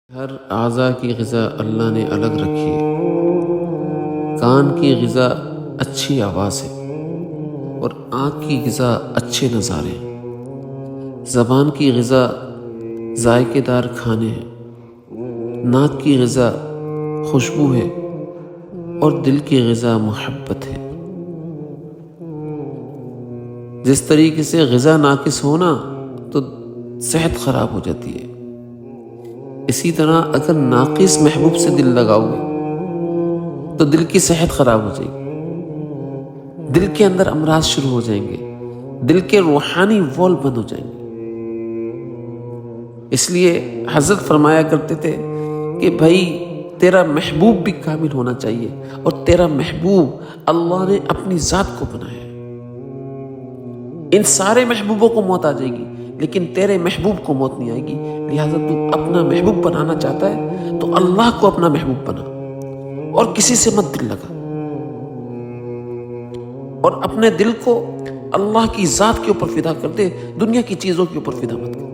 ہر اعضاء کی غذا اللہ نے الگ رکھی ہے۔ کان کی غذا اچھی آواز ہے اور آنکھ کی غذا اچھے نظارے ہیں۔ زبان کی غذا ذائقے دار کھانے ہیں۔ ناک کی غذا خوشبو ہے اور دل کی غذا محبت ہے۔ جس طریقے سے غذا ناقص ہونا تو صحت خراب ہو جاتی ہے، اسی طرح اگر ناقص محبوب سے دل لگاؤ گے تو دل کی صحت خراب ہو جائے گی، دل کے اندر امراض شروع ہو جائیں گے، دل کے روحانی وال بند ہو جائیں گے۔ اس لیے حضرت فرمایا کرتے تھے کہ بھائی تیرا محبوب بھی کامل ہونا چاہیے، اور تیرا محبوب اللہ نے اپنی ذات کو بنایا ہے۔ ان سارے محبوبوں کو موت آ جائے گی لیکن تیرے محبوب کو موت نہیں آئے گی، لہذا تو اپنا محبوب بنانا چاہتا ہے تو اللہ کو اپنا محبوب بنا اور کسی سے مت دل لگا، اور اپنے دل کو اللہ کی ذات کے اوپر فدا کر دے، دنیا کی چیزوں کے اوپر فدا مت کر۔